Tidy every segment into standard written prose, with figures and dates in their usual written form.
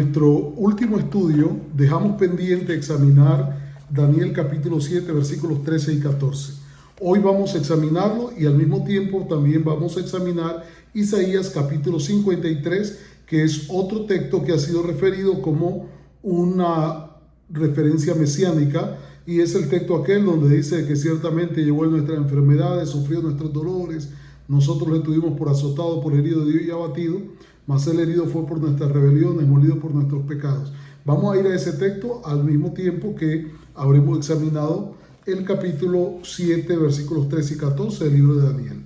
Nuestro último estudio dejamos pendiente examinar Daniel capítulo 7 versículos 13 y 14. Hoy vamos a examinarlo y al mismo tiempo también vamos a examinar Isaías capítulo 53, que es otro texto que ha sido referido como una referencia mesiánica, y es el texto aquel donde dice que ciertamente llevó nuestras enfermedades, sufrió nuestros dolores, nosotros le tuvimos por azotado, por herido de Dios y abatido, mas el herido fue por nuestras rebeliones, molido por nuestros pecados. Vamos a ir a ese texto al mismo tiempo que habremos examinado el capítulo 7, versículos 13 y 14 del libro de Daniel.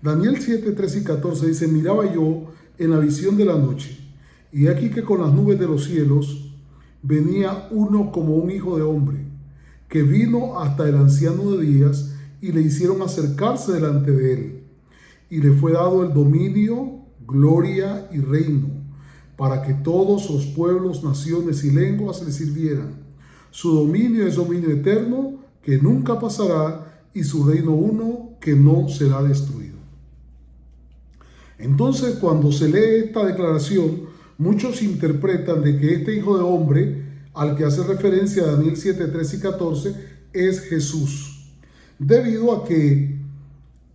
Daniel 7, 13 y 14 dice: miraba yo en la visión de la noche, y aquí que con las nubes de los cielos venía uno como un hijo de hombre, que vino hasta el anciano de días, y le hicieron acercarse delante de él, y le fue dado el dominio, gloria y reino, para que todos los pueblos, naciones y lenguas le sirvieran. Su dominio es dominio eterno, que nunca pasará, y su reino uno, que no será destruido. Entonces, cuando se lee esta declaración, muchos interpretan de que este hijo de hombre, al que hace referencia Daniel 7, 13 y 14, es Jesús, debido a que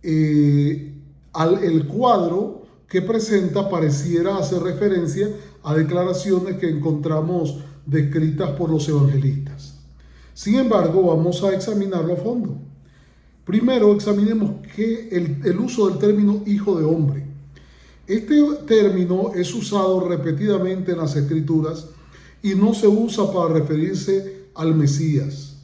el cuadro que presenta pareciera hacer referencia a declaraciones que encontramos descritas por los evangelistas. Sin embargo, vamos a examinarlo a fondo. Primero, examinemos el uso del término hijo de hombre. Este término es usado repetidamente en las Escrituras y no se usa para referirse al Mesías.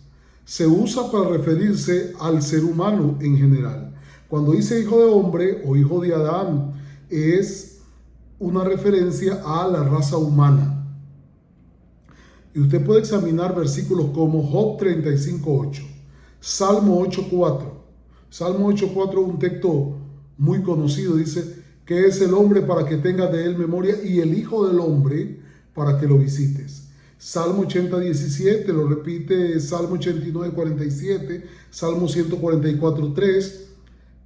Se usa para referirse al ser humano en general. Cuando dice hijo de hombre o hijo de Adán, es una referencia a la raza humana. Y usted puede examinar versículos como Job 35:8, Salmo 8:4. Salmo 8:4 es un texto muy conocido. Dice: ¿qué es el hombre para que tengas de él memoria? Y el hijo del hombre para que lo visites. Salmo 80:17 lo repite, Salmo 89:47, Salmo 144:3,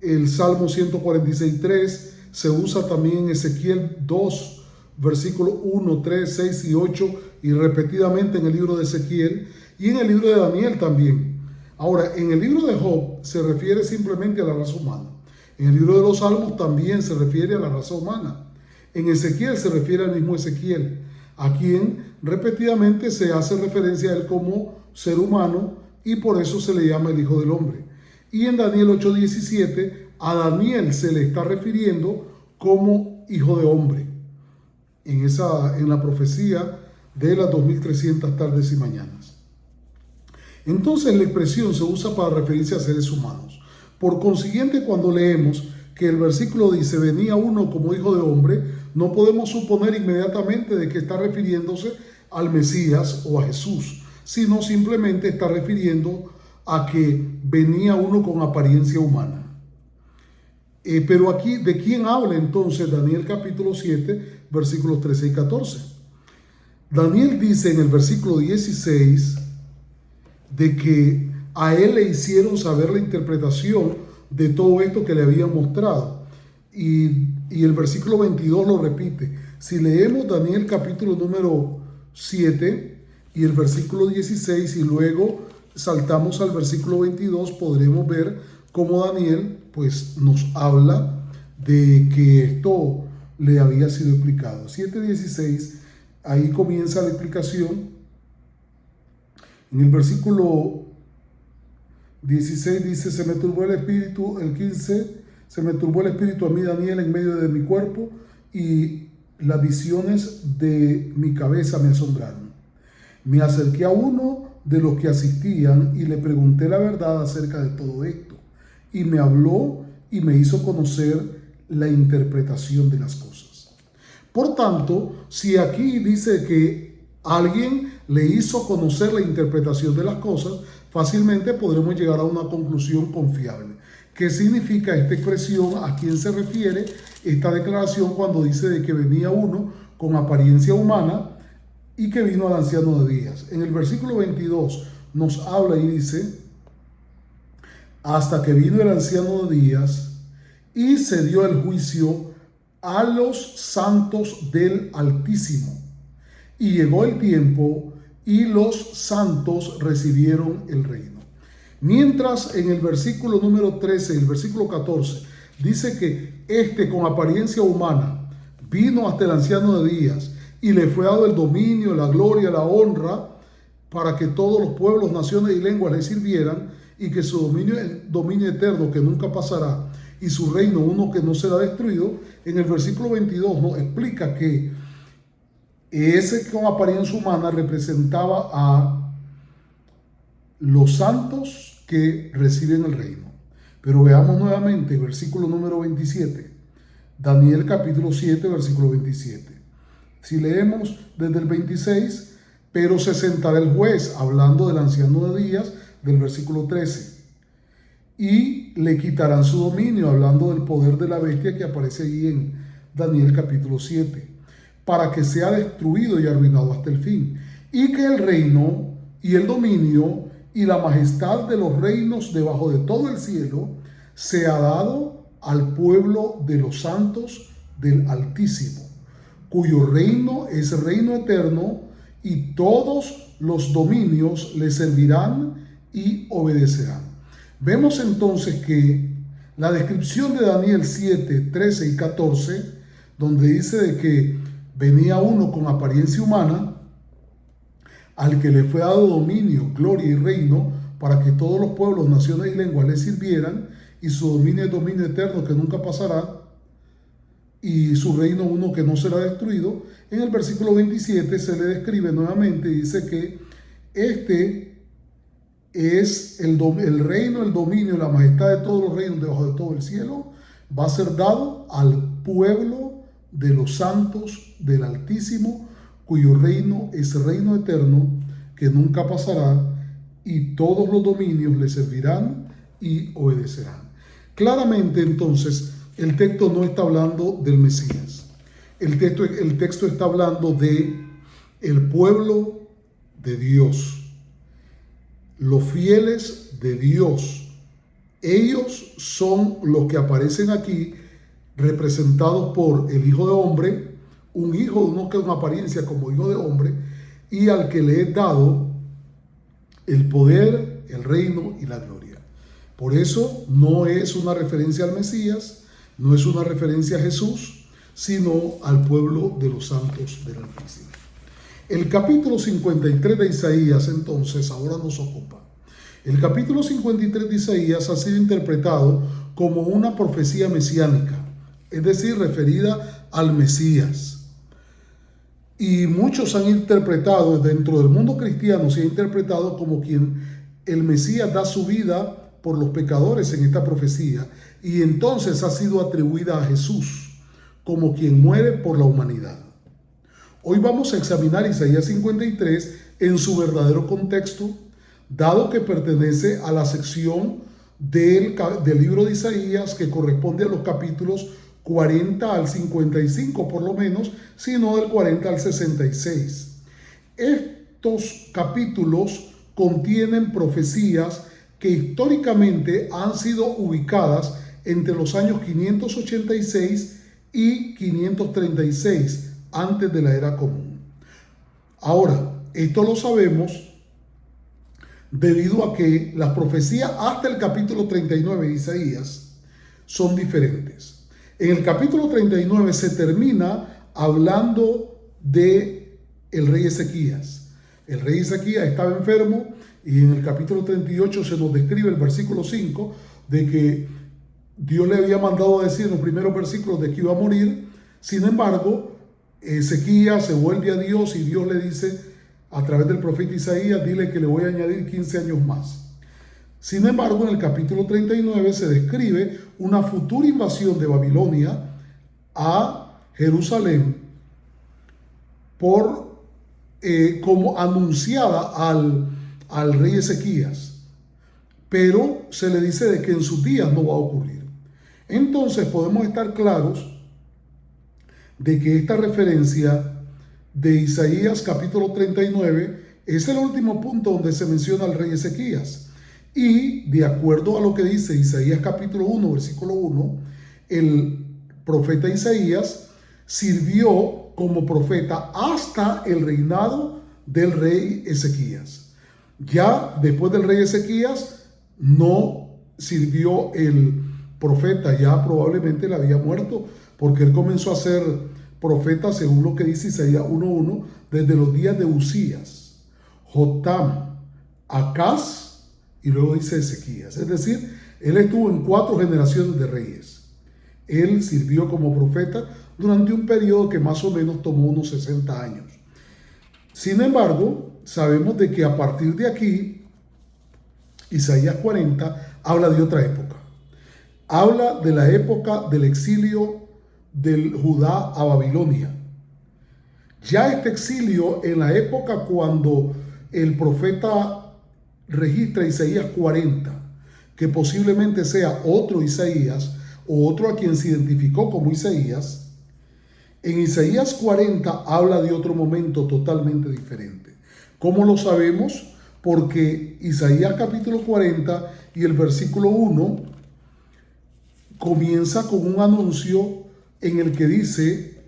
el Salmo 146:3. Se usa también en Ezequiel 2, versículos 1, 3, 6 y 8, y repetidamente en el libro de Ezequiel y en el libro de Daniel también. Ahora, en el libro de Job se refiere simplemente a la raza humana. En el libro de los Salmos también se refiere a la raza humana. En Ezequiel se refiere al mismo Ezequiel, a quien repetidamente se hace referencia a él como ser humano, y por eso se le llama el Hijo del Hombre. Y en Daniel 8:17 a Daniel se le está refiriendo como hijo de hombre, en la profecía de las 2300 tardes y mañanas. Entonces la expresión se usa para referirse a seres humanos. Por consiguiente, cuando leemos que el versículo dice venía uno como hijo de hombre, no podemos suponer inmediatamente de que está refiriéndose al Mesías o a Jesús, sino simplemente está refiriendo a que venía uno con apariencia humana. Pero aquí, ¿de quién habla entonces Daniel capítulo 7, versículos 13 y 14? Daniel dice en el versículo 16 de que a él le hicieron saber la interpretación de todo esto que le habían mostrado. Y el versículo 22 lo repite. Si leemos Daniel capítulo número 7 y el versículo 16 y luego saltamos al versículo 22, podremos ver cómo Daniel pues nos habla de que esto le había sido explicado. 7:16, ahí comienza la explicación. En el versículo 16 dice: se me turbó el espíritu, el 15, se me turbó el espíritu a mí, Daniel, en medio de mi cuerpo, y las visiones de mi cabeza me asombraron. Me acerqué a uno de los que asistían y le pregunté la verdad acerca de todo esto. Y me habló y me hizo conocer la interpretación de las cosas. Por tanto, si aquí dice que alguien le hizo conocer la interpretación de las cosas, fácilmente podremos llegar a una conclusión confiable. ¿Qué significa esta expresión? ¿A quién se refiere esta declaración cuando dice de que venía uno con apariencia humana y que vino al anciano de días? En el versículo 22 nos habla y dice: hasta que vino el anciano de días y se dio el juicio a los santos del Altísimo y llegó el tiempo y los santos recibieron el reino. Mientras en el versículo número 13 y el versículo 14 dice que con apariencia humana vino hasta el anciano de días y le fue dado el dominio, la gloria, la honra, para que todos los pueblos, naciones y lenguas le sirvieran, y que su dominio eterno que nunca pasará, y su reino uno que no será destruido. En el versículo 22 nos explica que ese con apariencia humana representaba a los santos que reciben el reino. Pero veamos nuevamente el versículo número 27, Daniel capítulo 7, versículo 27. Si leemos desde el 26, pero se sentará el juez, hablando del anciano de días, del versículo 13, y le quitarán su dominio, hablando del poder de la bestia que aparece ahí en Daniel capítulo 7, para que sea destruido y arruinado hasta el fin, y que el reino y el dominio y la majestad de los reinos debajo de todo el cielo sea dado al pueblo de los santos del Altísimo, cuyo reino es reino eterno, y todos los dominios le servirán y obedecerán. Vemos entonces que la descripción de Daniel 7, 13 y 14, donde dice de que venía uno con apariencia humana, al que le fue dado dominio, gloria y reino, para que todos los pueblos, naciones y lenguas le sirvieran, y su dominio es dominio eterno que nunca pasará, y su reino uno que no será destruido. En el versículo 27 se le describe nuevamente y dice que este es el reino, el dominio, la majestad de todos los reinos debajo de todo el cielo, va a ser dado al pueblo de los santos del Altísimo, cuyo reino es reino eterno que nunca pasará, y todos los dominios le servirán y obedecerán. Claramente entonces el texto no está hablando del Mesías. El texto está hablando de el pueblo de Dios, los fieles de Dios. Ellos son los que aparecen aquí representados por el Hijo de Hombre, un hijo de uno que es una apariencia como hijo de hombre, y al que le he dado el poder, el reino y la gloria. Por eso no es una referencia al Mesías, no es una referencia a Jesús, sino al pueblo de los santos del Altísimo. El capítulo 53 de Isaías, entonces, ahora nos ocupa. El capítulo 53 de Isaías ha sido interpretado como una profecía mesiánica, es decir, referida al Mesías. Y muchos han interpretado, dentro del mundo cristiano, se ha interpretado como quien el Mesías da su vida por los pecadores en esta profecía, y entonces ha sido atribuida a Jesús como quien muere por la humanidad. Hoy vamos a examinar Isaías 53 en su verdadero contexto, dado que pertenece a la sección del libro de Isaías que corresponde a los capítulos 40 al 55 por lo menos, sino del 40 al 66. Estos capítulos contienen profecías que históricamente han sido ubicadas entre los años 586 y 536 antes de la era común. Ahora, esto lo sabemos debido a que las profecías hasta el capítulo 39 de Isaías son diferentes. En el capítulo 39 se termina hablando de el rey Ezequías. El rey Ezequías estaba enfermo, y en el capítulo 38 se nos describe el versículo 5 de que Dios le había mandado a decir en los primeros versículos de que iba a morir. Sin embargo, Ezequías se vuelve a Dios y Dios le dice a través del profeta Isaías: dile que le voy a añadir 15 años más. Sin embargo, en el capítulo 39 se describe una futura invasión de Babilonia a Jerusalén como anunciada al rey Ezequías, pero se le dice de que en sus días no va a ocurrir. Entonces podemos estar claros de que esta referencia de Isaías capítulo 39 es el último punto donde se menciona al rey Ezequías. Y de acuerdo a lo que dice Isaías capítulo 1, versículo 1, el profeta Isaías sirvió como profeta hasta el reinado del rey Ezequías. Ya después del rey Ezequías no sirvió el profeta, ya probablemente le había muerto, porque él comenzó a ser profeta, según lo que dice Isaías 1:1, desde los días de Usías, Jotam, Acaz y luego dice Ezequías. Es decir, él estuvo en 4 generaciones de reyes. Él sirvió como profeta durante un periodo que más o menos tomó unos 60 años. Sin embargo, sabemos de que a partir de aquí, Isaías 40 habla de otra época. Habla de la época del exilio del Judá a Babilonia. Ya este exilio, en la época cuando el profeta registra Isaías 40, que posiblemente sea otro Isaías o otro a quien se identificó como Isaías, en Isaías 40 habla de otro momento totalmente diferente. ¿Cómo lo sabemos? Porque Isaías capítulo 40 y el versículo 1 comienza con un anuncio en el que dice: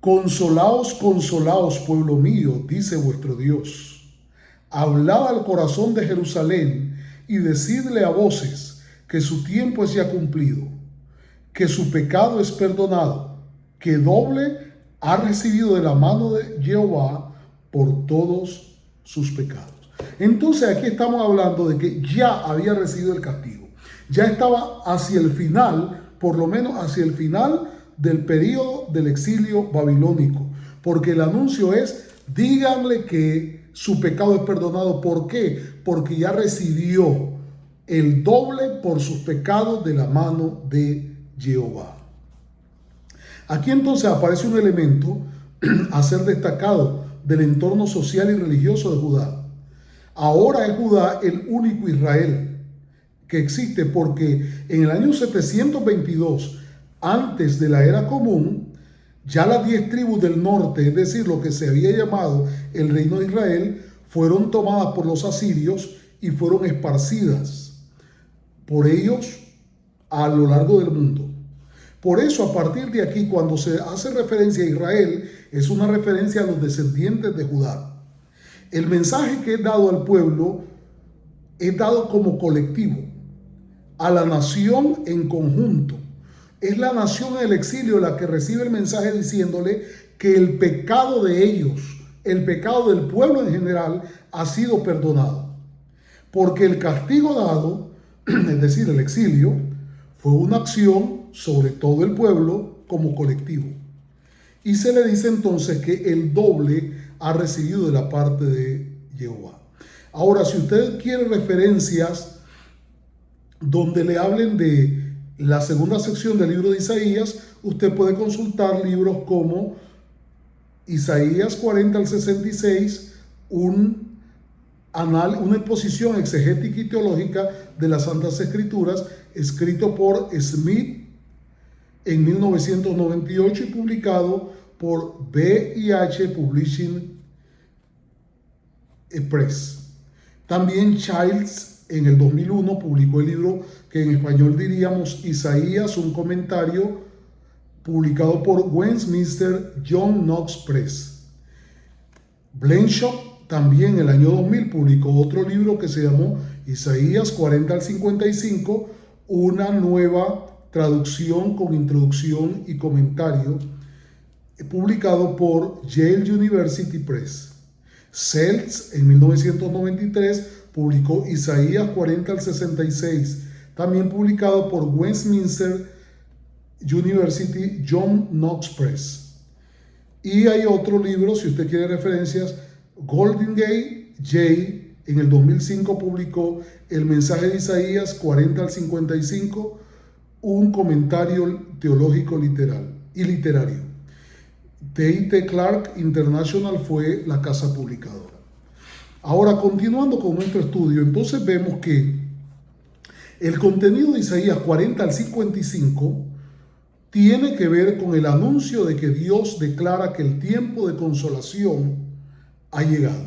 consolaos, consolaos, pueblo mío, dice vuestro Dios. Hablad al corazón de Jerusalén y decidle a voces que su tiempo es ya cumplido, que su pecado es perdonado, que doble ha recibido de la mano de Jehová por todos sus pecados. Entonces aquí estamos hablando de que ya había recibido el castigo. Ya estaba hacia el final, por lo menos hacia el final del periodo del exilio babilónico. Porque el anuncio es: díganle que su pecado es perdonado. ¿Por qué? Porque ya recibió el doble por sus pecados de la mano de Jehová. Aquí entonces aparece un elemento a ser destacado del entorno social y religioso de Judá. Ahora es Judá el único Israel que existe, porque en el año 722, antes de la era común, ya las 10 tribus del norte, es decir, lo que se había llamado el reino de Israel, fueron tomadas por los asirios y fueron esparcidas por ellos a lo largo del mundo. Por eso, a partir de aquí, cuando se hace referencia a Israel, es una referencia a los descendientes de Judá. El mensaje que es dado al pueblo es dado como colectivo, a la nación en conjunto. Es la nación en el exilio la que recibe el mensaje diciéndole que el pecado de ellos, el pecado del pueblo en general, ha sido perdonado. Porque el castigo dado, es decir, el exilio, fue una acción sobre todo el pueblo como colectivo. Y se le dice entonces que el doble ha recibido de la parte de Jehová. Ahora, si usted quiere referencias donde le hablen de la segunda sección del libro de Isaías, usted puede consultar libros como Isaías 40 al 66, una exposición exegética y teológica de las Santas Escrituras, escrito por Smith en 1998 y publicado por BIH Publishing Press. También Childs en el 2001 publicó el libro que en español diríamos Isaías, un comentario, publicado por Westminster John Knox Press. Blenshop también en el año 2000 publicó otro libro que se llamó Isaías 40 al 55, una nueva traducción con introducción y comentario, publicado por Yale University Press. Seltz en 1993 publicó Isaías 40 al 66, también publicado por Westminster University John Knox Press. Y hay otro libro, si usted quiere referencias, Goldingay J. en el 2005 publicó El mensaje de Isaías 40 al 55, un comentario teológico literal y literario. T.I.T. Clark International fue la casa publicadora. Ahora, continuando con nuestro estudio, entonces vemos que el contenido de Isaías 40 al 55 tiene que ver con el anuncio de que Dios declara que el tiempo de consolación ha llegado.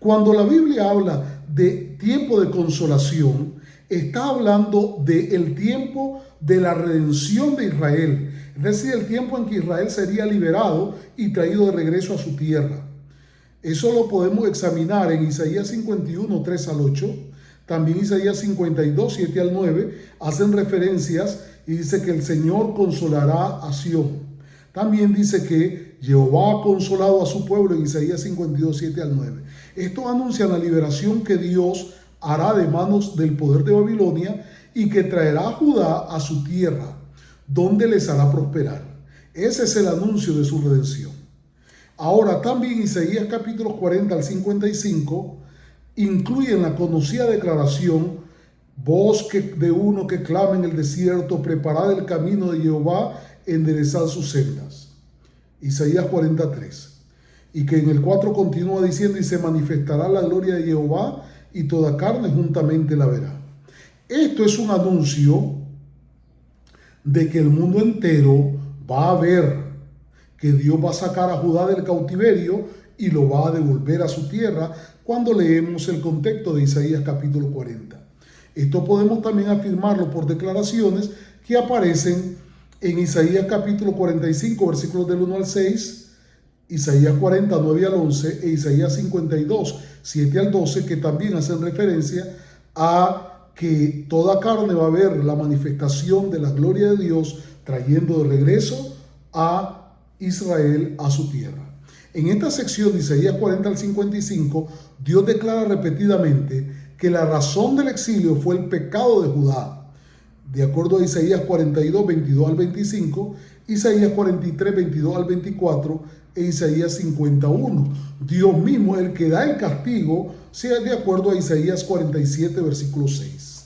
Cuando la Biblia habla de tiempo de consolación, está hablando del tiempo de la redención de Israel, es decir, el tiempo en que Israel sería liberado y traído de regreso a su tierra. Eso lo podemos examinar en Isaías 51, 3 al 8, también Isaías 52, 7 al 9, hacen referencias y dice que el Señor consolará a Sión. También dice que Jehová ha consolado a su pueblo en Isaías 52, 7 al 9. Esto anuncia la liberación que Dios hará de manos del poder de Babilonia y que traerá a Judá a su tierra, donde les hará prosperar. Ese es el anuncio de su redención. Ahora también Isaías capítulos 40 al 55 incluyen la conocida declaración: voz de uno que clama en el desierto, preparad el camino de Jehová, enderezad sus sendas. Isaías 43. Y que en el 4 continúa diciendo: y se manifestará la gloria de Jehová, y toda carne juntamente la verá. Esto es un anuncio de que el mundo entero va a ver que Dios va a sacar a Judá del cautiverio y lo va a devolver a su tierra cuando leemos el contexto de Isaías capítulo 40. Esto podemos también afirmarlo por declaraciones que aparecen en Isaías capítulo 45, versículos del 1 al 6, Isaías 40, 9 al 11 e Isaías 52, 7 al 12, que también hacen referencia a que toda carne va a ver la manifestación de la gloria de Dios trayendo de regreso a Israel a su tierra. En esta sección de Isaías 40 al 55, Dios declara repetidamente que la razón del exilio fue el pecado de Judá. De acuerdo a Isaías 42, 22 al 25, Isaías 43, 22 al 24 e Isaías 51. Dios mismo es el que da el castigo, sea de acuerdo a Isaías 47, versículo 6.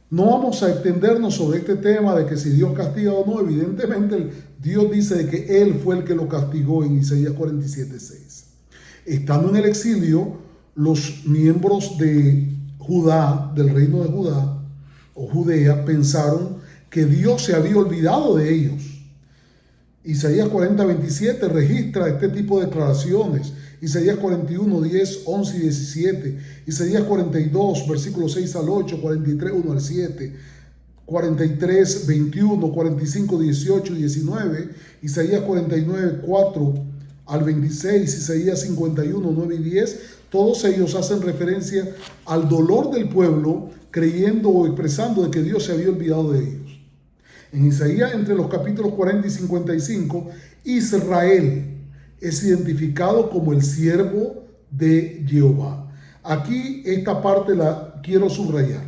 No vamos a extendernos sobre este tema de que si Dios castiga o no. Evidentemente Dios dice de que Él fue el que lo castigó en Isaías 47, 6. Estando en el exilio, los miembros de Judá, del reino de Judá o Judea, pensaron que Dios se había olvidado de ellos. Isaías 40, 27 registra este tipo de declaraciones. Isaías 41, 10, 11 y 17. Isaías 42, versículos 6 al 8, 43, 1 al 7. 43, 21, 45, 18 y 19. Isaías 49, 4 al 26. Isaías 51, 9 y 10. Todos ellos hacen referencia al dolor del pueblo, creyendo o expresando de que Dios se había olvidado de ellos. En Isaías, entre los capítulos 40 y 55, Israel es identificado como el siervo de Jehová. Aquí esta parte la quiero subrayar.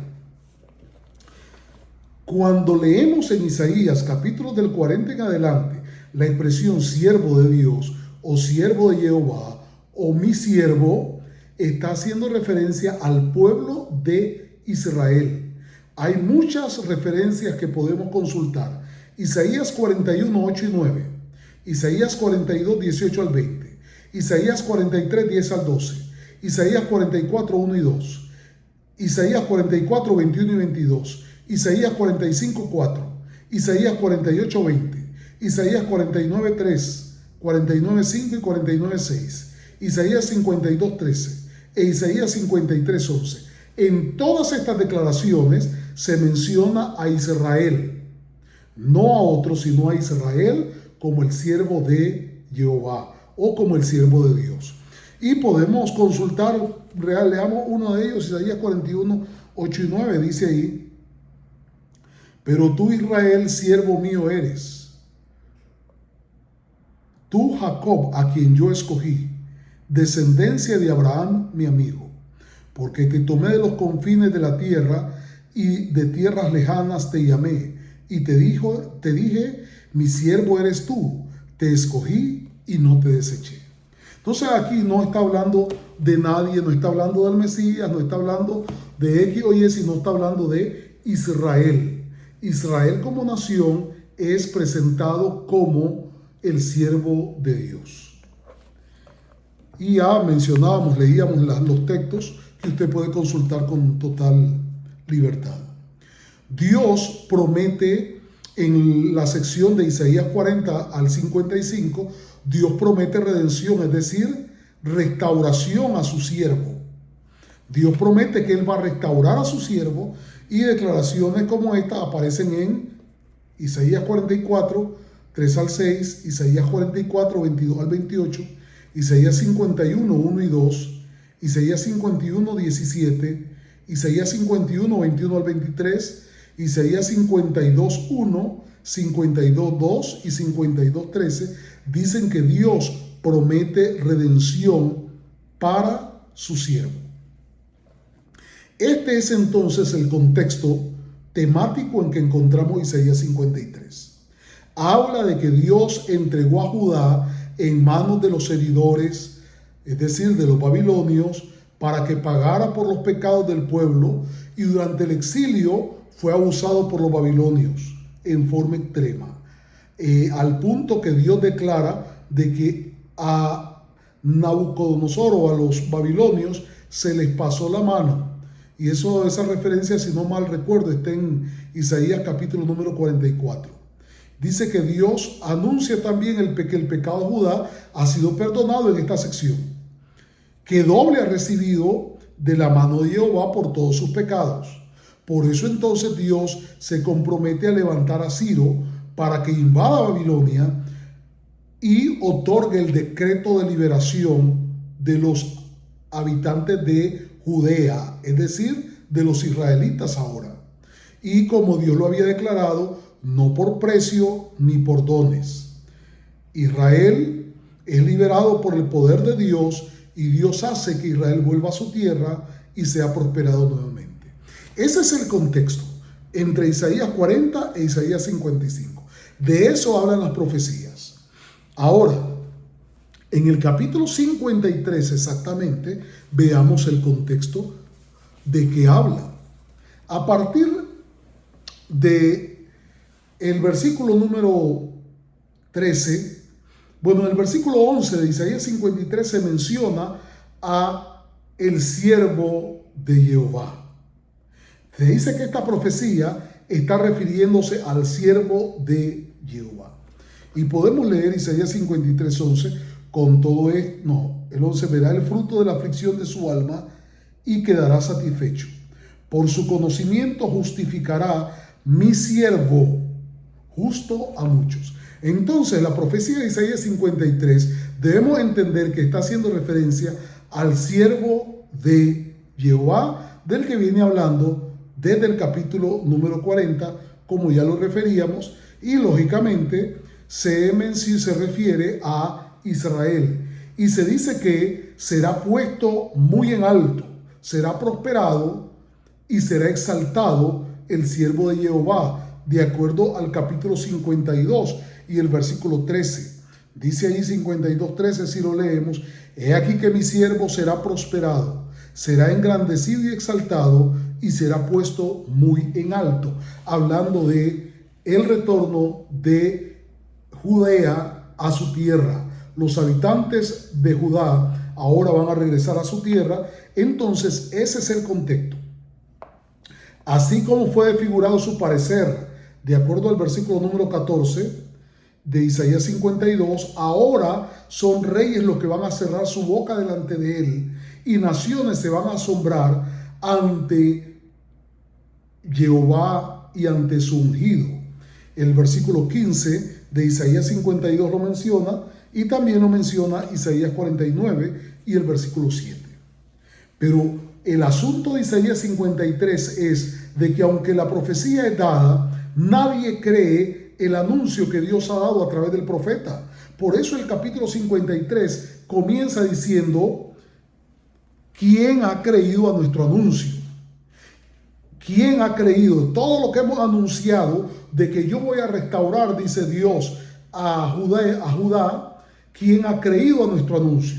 Cuando leemos en Isaías, capítulos del 40 en adelante, la expresión siervo de Dios o siervo de Jehová o mi siervo, está haciendo referencia al pueblo de Israel. Hay muchas referencias que podemos consultar. Isaías 41, 8 y 9. Isaías 42, 18 al 20. Isaías 43, 10 al 12. Isaías 44, 1 y 2. Isaías 44, 21 y 22. Isaías 45, 4. Isaías 48, 20. Isaías 49, 3. 49, 5 y 49, 6. Isaías 52, 13. E Isaías 53, 11. En todas estas declaraciones se menciona a Israel, no a otro, sino a Israel como el siervo de Jehová o como el siervo de Dios. Y podemos consultar, leamos uno de ellos, Isaías 41, 8 y 9, dice ahí: pero tú, Israel, siervo mío eres, tú, Jacob, a quien yo escogí, descendencia de Abraham, mi amigo, porque te tomé de los confines de la tierra y de tierras lejanas te llamé, y te dije, mi siervo eres tú, te escogí y no te deseché. Entonces aquí no está hablando de nadie, no está hablando del Mesías, no está hablando de X o Y, sino está hablando de Israel. Israel como nación es presentado como el siervo de Dios. Y ya mencionábamos, leíamos los textos que usted puede consultar con total libertad. Dios promete en la sección de Isaías 40 al 55, Dios promete redención, es decir, restauración a su siervo. Dios promete que Él va a restaurar a su siervo, y declaraciones como esta aparecen en Isaías 44, 3 al 6, Isaías 44, 22 al 28, Isaías 51, 1 y 2, Isaías 51, 17, Isaías 51, 21 al 23, Isaías 52, 1, 52, 2 y 52, 13, dicen que Dios promete redención para su siervo. Este es entonces el contexto temático en que encontramos Isaías 53. Habla de que Dios entregó a Judá en manos de los heridores, es decir, de los babilonios, para que pagara por los pecados del pueblo, y durante el exilio fue abusado por los babilonios en forma extrema, al punto que Dios declara de que a Nabucodonosor o a los babilonios se les pasó la mano. Y esa referencia, si no mal recuerdo, está en Isaías capítulo número 44. Dice que Dios anuncia también que el pecado de Judá ha sido perdonado en esta sección, que doble ha recibido de la mano de Jehová por todos sus pecados. Por eso entonces Dios se compromete a levantar a Ciro para que invada Babilonia y otorgue el decreto de liberación de los habitantes de Judea, es decir, de los israelitas ahora. Y como Dios lo había declarado, no por precio ni por dones. Israel es liberado por el poder de Dios y Dios hace que Israel vuelva a su tierra y sea prosperado nuevamente. Ese es el contexto entre Isaías 40 e Isaías 55. De eso hablan las profecías. Ahora, en el capítulo 53 exactamente, veamos el contexto de que habla. A partir de el versículo número 13, bueno, en el versículo 11 de Isaías 53 se menciona a el siervo de Jehová. Se dice que esta profecía está refiriéndose al siervo de Jehová. Y podemos leer Isaías 53, 11, con todo esto, no, el 11, verá el fruto de la aflicción de su alma y quedará satisfecho. Por su conocimiento justificará mi siervo justo a muchos. Entonces, la profecía de Isaías 53 debemos entender que está haciendo referencia al siervo de Jehová, del que viene hablando desde el capítulo número 40, como ya lo referíamos, y lógicamente se refiere a Israel. Y se dice que será puesto muy en alto, será prosperado y será exaltado el siervo de Jehová, de acuerdo al capítulo 52 y el versículo 13. Dice ahí 52:13, si lo leemos: he aquí que mi siervo será prosperado, será engrandecido y exaltado, y será puesto muy en alto, hablando de el retorno de Judea a su tierra. Los habitantes de Judá ahora van a regresar a su tierra. Entonces ese es el contexto. Así como fue desfigurado su parecer, de acuerdo al versículo número 14 de Isaías 52, ahora son reyes los que van a cerrar su boca delante de él, y naciones se van a asombrar ante Jehová y ante su ungido. El versículo 15 de Isaías 52 lo menciona, y también lo menciona Isaías 49 y el versículo 7. Pero el asunto de Isaías 53 es de que aunque la profecía es dada, nadie cree el anuncio que Dios ha dado a través del profeta. Por eso el capítulo 53 comienza diciendo: ¿quién ha creído a nuestro anuncio? ¿Quién ha creído? Todo lo que hemos anunciado de que yo voy a restaurar, dice Dios, a Judá, ¿quién ha creído a nuestro anuncio?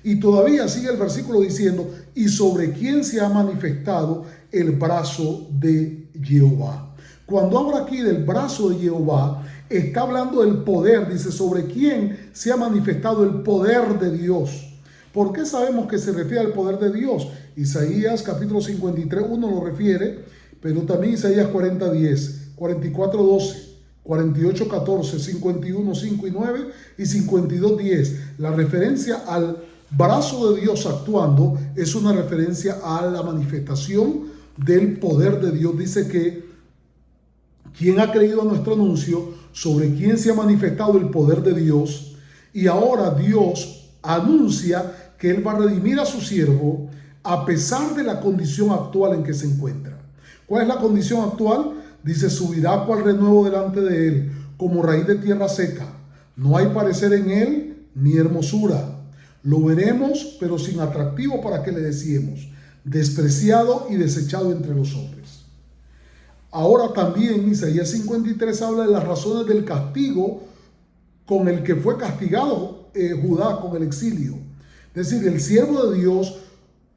Y todavía sigue el versículo diciendo: y sobre quién se ha manifestado el brazo de Jehová. Cuando habla aquí del brazo de Jehová, está hablando del poder. Dice: sobre quién se ha manifestado el poder de Dios. ¿Por qué sabemos que se refiere al poder de Dios? Isaías capítulo 53, 1 lo refiere, pero también Isaías 40, 10, 44, 12, 48, 14, 51, 5 y 9 y 52, 10. La referencia al brazo de Dios actuando es una referencia a la manifestación del poder de Dios. Dice que quien ha creído a nuestro anuncio, sobre quien se ha manifestado el poder de Dios, y ahora Dios anuncia que Él va a redimir a su siervo a pesar de la condición actual en que se encuentra. ¿Cuál es la condición actual? Dice, subirá cual renuevo delante de Él, como raíz de tierra seca. No hay parecer en Él ni hermosura. Lo veremos, pero sin atractivo para que le deseemos, despreciado y desechado entre los hombres. Ahora también Isaías 53 habla de las razones del castigo con el que fue castigado Judá con el exilio. Es decir, el siervo de Dios,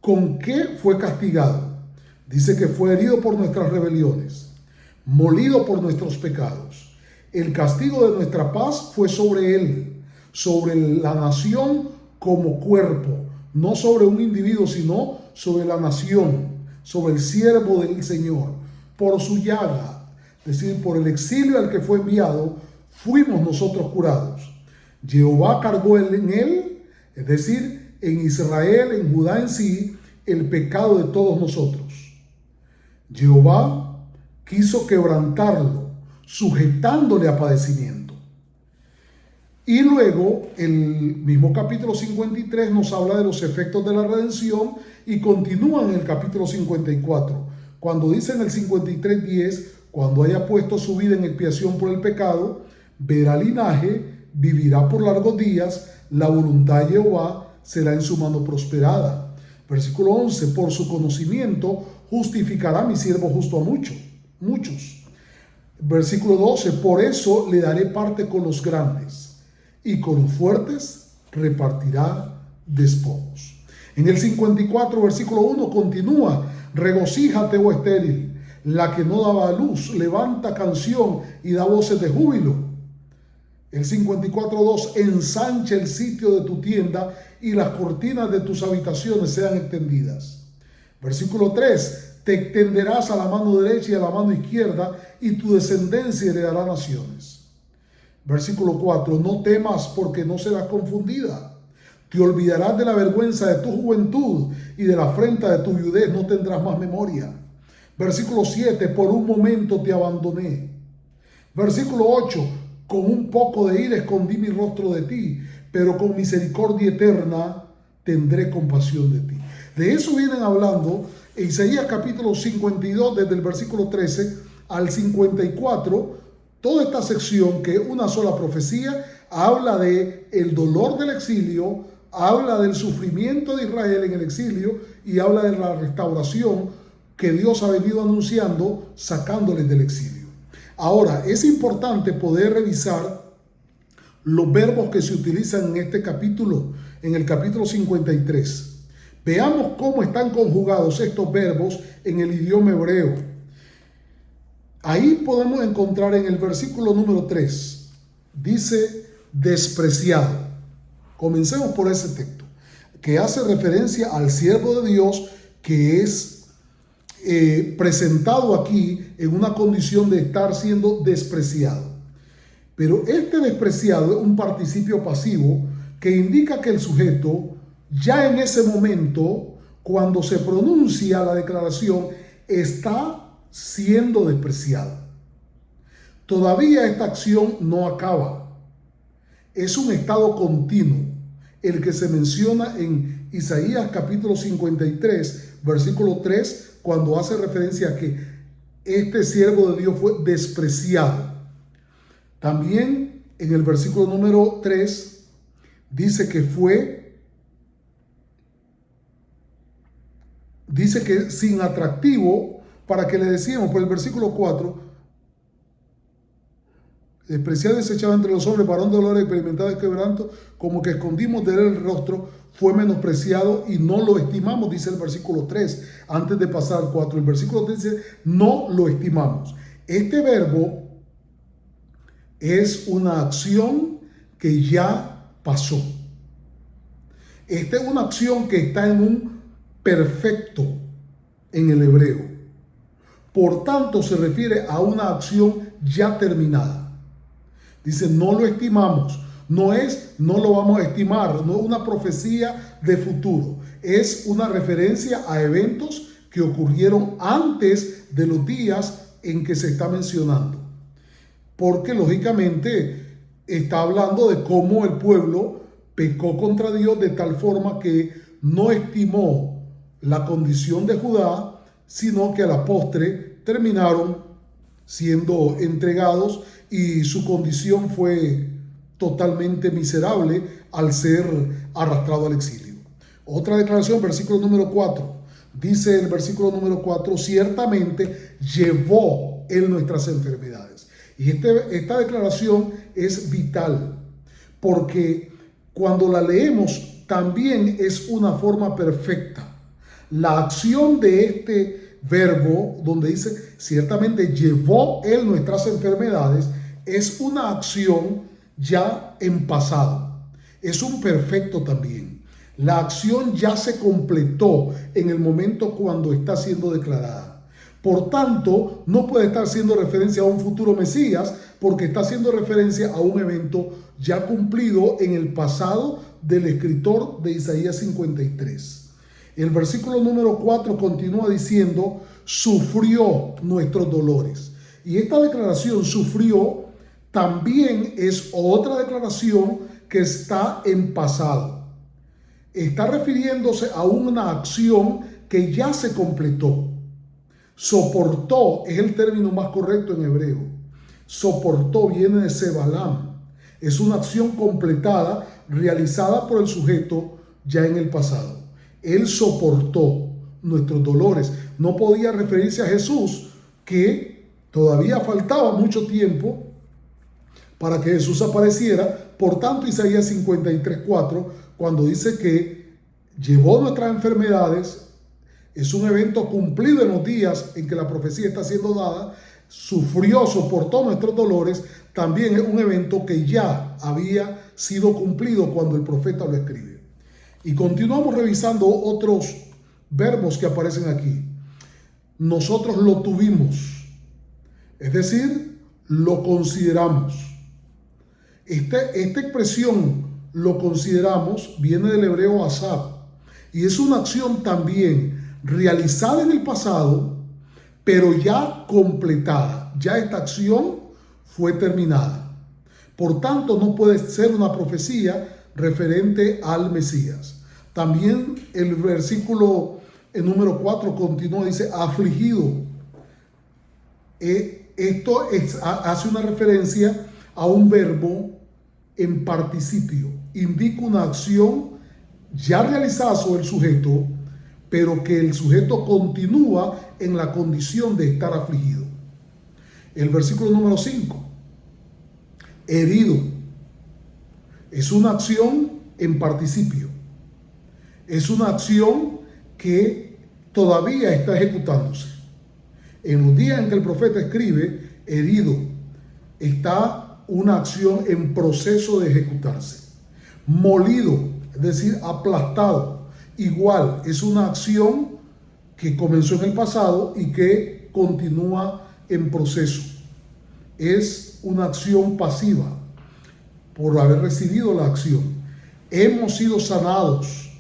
¿con qué fue castigado? Dice que fue herido por nuestras rebeliones, molido por nuestros pecados. El castigo de nuestra paz fue sobre él, sobre la nación como cuerpo, no sobre un individuo, sino sobre la nación, sobre el siervo del Señor. Por su llaga, es decir, por el exilio al que fue enviado, fuimos nosotros curados. Jehová cargó en él, es decir, en Israel, en Judá en sí, el pecado de todos nosotros. Jehová quiso quebrantarlo, sujetándole a padecimiento. Y luego el mismo capítulo 53 nos habla de los efectos de la redención y continúa en el capítulo 54, cuando dice en el 53:10, cuando haya puesto su vida en expiación por el pecado, verá linaje, vivirá por largos días, la voluntad de Jehová será en su mano prosperada. Versículo 11, por su conocimiento justificará mi siervo justo a muchos. Versículo 12, por eso le daré parte con los grandes y con los fuertes repartirá despojos. En el 54, versículo 1 continúa, regocíjate, oh estéril, la que no daba a luz, levanta canción y da voces de júbilo. El 54:2, ensancha el sitio de tu tienda y las cortinas de tus habitaciones sean extendidas. Versículo 3, te extenderás a la mano derecha y a la mano izquierda y tu descendencia heredará naciones. Versículo 4, no temas porque no serás confundida. Te olvidarás de la vergüenza de tu juventud y de la afrenta de tu viudez no tendrás más memoria. Versículo 7, por un momento te abandoné. Versículo 8, con un poco de ira escondí mi rostro de ti, pero con misericordia eterna tendré compasión de ti. De eso vienen hablando en Isaías capítulo 52, desde el versículo 13 al 54, toda esta sección, que es una sola profecía, habla de el dolor del exilio, habla del sufrimiento de Israel en el exilio y habla de la restauración que Dios ha venido anunciando sacándoles del exilio. Ahora, es importante poder revisar los verbos que se utilizan en este capítulo, en el capítulo 53. Veamos cómo están conjugados estos verbos en el idioma hebreo. Ahí podemos encontrar en el versículo número 3, dice despreciado. Comencemos por ese texto, que hace referencia al siervo de Dios que es presentado aquí en una condición de estar siendo despreciado. Pero este despreciado es un participio pasivo que indica que el sujeto ya en ese momento, cuando se pronuncia la declaración, está siendo despreciado. Todavía esta acción no acaba. Es un estado continuo, el que se menciona en Isaías capítulo 53, versículo 3, cuando hace referencia a que este siervo de Dios fue despreciado. También en el versículo número 3 dice que sin atractivo para que le decíamos. Por el versículo 4, despreciado y desechado entre los hombres, varón de dolor experimentado de quebranto, como que escondimos de él el rostro, fue menospreciado y no lo estimamos, dice el versículo 3, antes de pasar al 4. El versículo 3 dice, no lo estimamos. Este verbo es una acción que ya pasó. Esta es una acción que está en un perfecto en el hebreo. Por tanto, se refiere a una acción ya terminada. Dice, no lo estimamos. No lo vamos a estimar, no es una profecía de futuro. Es una referencia a eventos que ocurrieron antes de los días en que se está mencionando. porque lógicamente está hablando de cómo el pueblo pecó contra Dios de tal forma que no estimó la condición de Judá, sino que a la postre terminaron siendo entregados y su condición fue totalmente miserable al ser arrastrado al exilio. Otra declaración, versículo número 4. Dice el versículo número 4, ciertamente llevó él nuestras enfermedades. Y esta declaración es vital, porque cuando la leemos también es una forma perfecta. La acción de este verbo, donde dice ciertamente llevó él nuestras enfermedades, es una acción ya en pasado. Es un perfecto también. La acción ya se completó en el momento cuando está siendo declarada. Por tanto, no puede estar haciendo referencia a un futuro Mesías, porque está haciendo referencia a un evento ya cumplido en el pasado del escritor de Isaías 53. El versículo número 4 continúa diciendo, sufrió nuestros dolores. Y esta declaración, sufrió, también es otra declaración que está en pasado. Está refiriéndose a una acción que ya se completó. Soportó es el término más correcto en hebreo. Soportó viene de sebalam. Es una acción completada, realizada por el sujeto ya en el pasado. Él soportó nuestros dolores. No podía referirse a Jesús, que todavía faltaba mucho tiempo para que Jesús apareciera. Por tanto, Isaías 53:4, cuando dice que llevó nuestras enfermedades, es un evento cumplido en los días en que la profecía está siendo dada. Sufrió, soportó nuestros dolores, también es un evento que ya había sido cumplido cuando el profeta lo escribe. Y continuamos revisando otros verbos que aparecen aquí. Nosotros lo tuvimos, es decir, lo consideramos. Esta expresión, lo consideramos, viene del hebreo asab, y es una acción también realizada en el pasado, pero ya completada. Ya esta acción fue terminada. Por tanto, no puede ser una profecía referente al Mesías. También el versículo número 4 continúa, dice, afligido. Esto hace una referencia a un verbo en participio. Indica una acción ya realizada sobre el sujeto, pero que el sujeto continúa en la condición de estar afligido. El versículo número 5. Herido. Es una acción en participio. Es una acción que todavía está ejecutándose. En los días en que el profeta escribe, herido, está una acción en proceso de ejecutarse. Molido, es decir, aplastado. Igual, es una acción que comenzó en el pasado y que continúa en proceso. Es una acción pasiva por haber recibido la acción. Hemos sido sanados,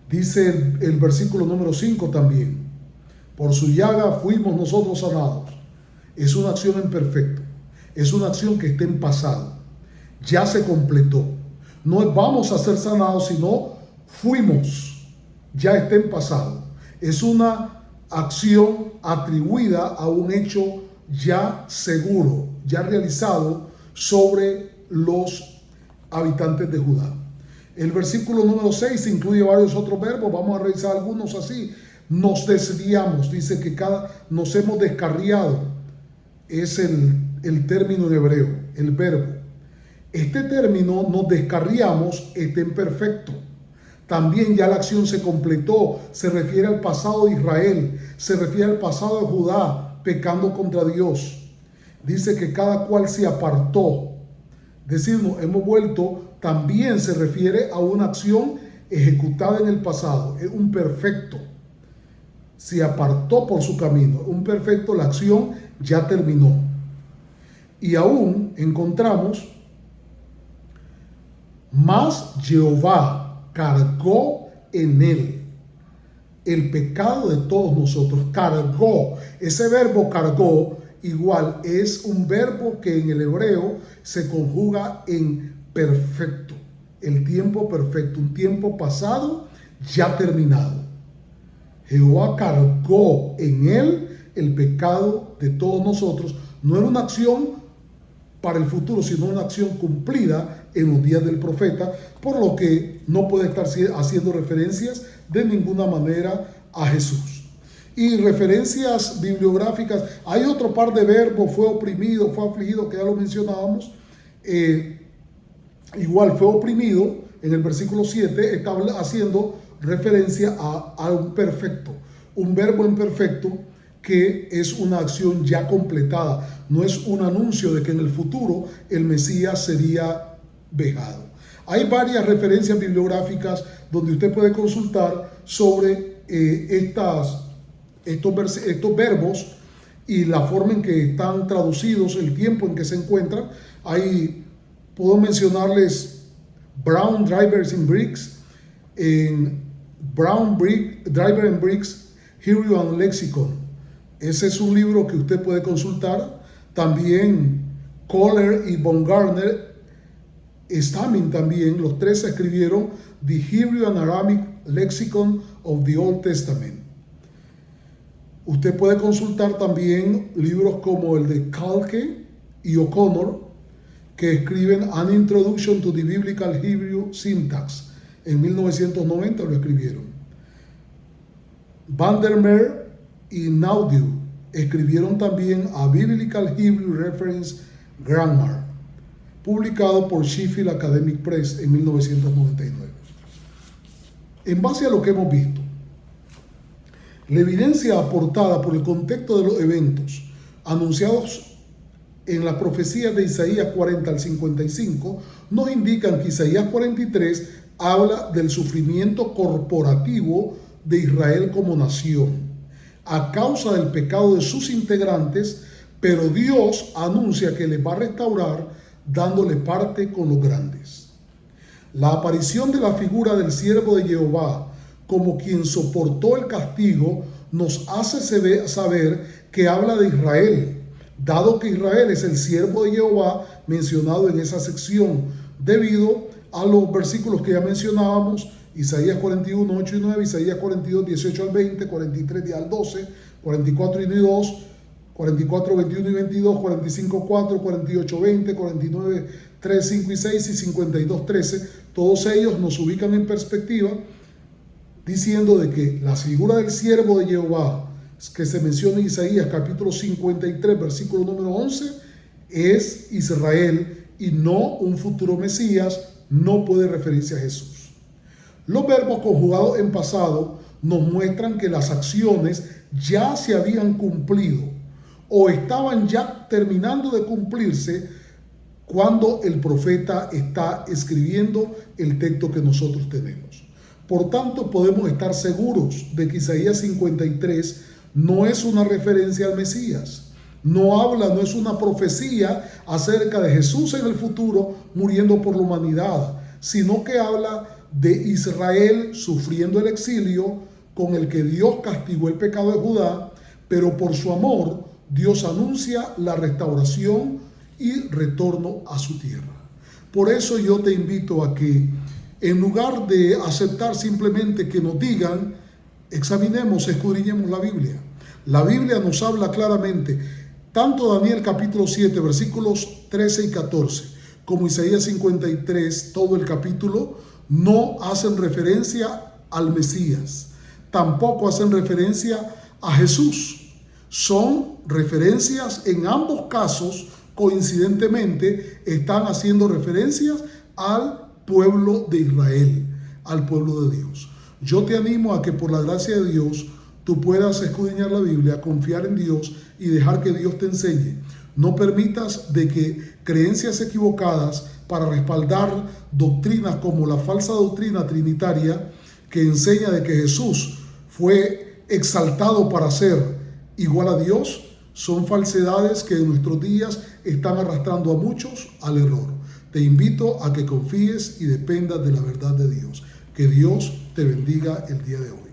dice el versículo número 5 también. Por su llaga fuimos nosotros sanados. Es una acción en perfecto. Es una acción que está en pasado. Ya se completó. No vamos a ser sanados, sino fuimos. Ya está en pasado. Es una acción atribuida a un hecho ya seguro, ya realizado sobre los habitantes de Judá. El versículo número 6 incluye varios otros verbos. Vamos a revisar algunos así. Nos desviamos, dice que nos hemos descarriado. Es el término en hebreo, el verbo. Este término, nos descarriamos, está en perfecto. También ya la acción se completó, se refiere al pasado de Israel, se refiere al pasado de Judá, pecando contra Dios. Dice que cada cual se apartó. Decirnos, hemos vuelto, también se refiere a una acción ejecutada en el pasado. Es un perfecto. Se apartó por su camino. Un perfecto, la acción ya terminó. Y aún encontramos, mas Jehová cargó en él el pecado de todos nosotros. Cargó. Ese verbo cargó igual es un verbo que en el hebreo se conjuga en perfecto, el tiempo perfecto, un tiempo pasado ya terminado. Jehová cargó en él el pecado de todos nosotros. No era una acción para el futuro, sino una acción cumplida en los días del profeta, por lo que no puede estar haciendo referencias de ninguna manera a Jesús. Y referencias bibliográficas, hay otro par de verbos: fue oprimido, fue afligido, que ya lo mencionábamos. Igual fue oprimido, en el versículo 7 está haciendo referencia a un perfecto, un verbo imperfecto, que es una acción ya completada, no es un anuncio de que en el futuro el Mesías sería vejado. Hay varias referencias bibliográficas donde usted puede consultar sobre estos verbos y la forma en que están traducidos, el tiempo en que se encuentran. Ahí puedo mencionarles Brown Drivers in Bricks, en Driver and Bricks, Hebrew and Lexicon. Ese es un libro que usted puede consultar. También Kohler y Baumgartner Stamming, también los tres escribieron The Hebrew and Aramaic Lexicon of the Old Testament. Usted puede consultar también libros como el de Kalke y O'Connor, que escriben An Introduction to the Biblical Hebrew Syntax. En 1990 lo escribieron. Vandermeer y Naudew escribieron también A Biblical Hebrew Reference Grammar, publicado por Sheffield Academic Press en 1999. En base a lo que hemos visto, la evidencia aportada por el contexto de los eventos anunciados en la profecía de Isaías 40 al 55 nos indican que Isaías 43 habla del sufrimiento corporativo de Israel como nación a causa del pecado de sus integrantes, pero Dios anuncia que les va a restaurar dándole parte con los grandes. La aparición de la figura del siervo de Jehová como quien soportó el castigo nos hace saber que habla de Israel, dado que Israel es el siervo de Jehová mencionado en esa sección, debido a los versículos que ya mencionábamos: Isaías 41, 8 y 9, Isaías 42, 18 al 20, 43 10 al 12, 44 1 y 2, 44, 21 y 22, 45, 4, 48, 20, 49, 3, 5 y 6 y 52, 13. Todos ellos nos ubican en perspectiva, diciendo de que la figura del siervo de Jehová que se menciona en Isaías capítulo 53, versículo número 11, es Israel y no un futuro Mesías. No puede referirse a Jesús. Los verbos conjugados en pasado nos muestran que las acciones ya se habían cumplido o estaban ya terminando de cumplirse cuando el profeta está escribiendo el texto que nosotros tenemos. Por tanto, podemos estar seguros de que Isaías 53 no es una referencia al Mesías. No es una profecía acerca de Jesús en el futuro muriendo por la humanidad, sino que habla de Israel sufriendo el exilio con el que Dios castigó el pecado de Judá, pero por su amor Dios anuncia la restauración y retorno a su tierra. Por eso yo te invito a que, en lugar de aceptar simplemente que nos digan, examinemos, escudriñemos la Biblia. La Biblia nos habla claramente, tanto Daniel capítulo 7, versículos 13 y 14, como Isaías 53, todo el capítulo, no hacen referencia al Mesías, tampoco hacen referencia a Jesús. Son referencias, en ambos casos, coincidentemente, están haciendo referencias al pueblo de Israel, al pueblo de Dios. Yo te animo a que por la gracia de Dios tú puedas escudriñar la Biblia, confiar en Dios y dejar que Dios te enseñe. No permitas de que creencias equivocadas para respaldar doctrinas como la falsa doctrina trinitaria que enseña de que Jesús fue exaltado para ser igual a Dios, son falsedades que en nuestros días están arrastrando a muchos al error. Te invito a que confíes y dependas de la verdad de Dios. Que Dios te bendiga el día de hoy.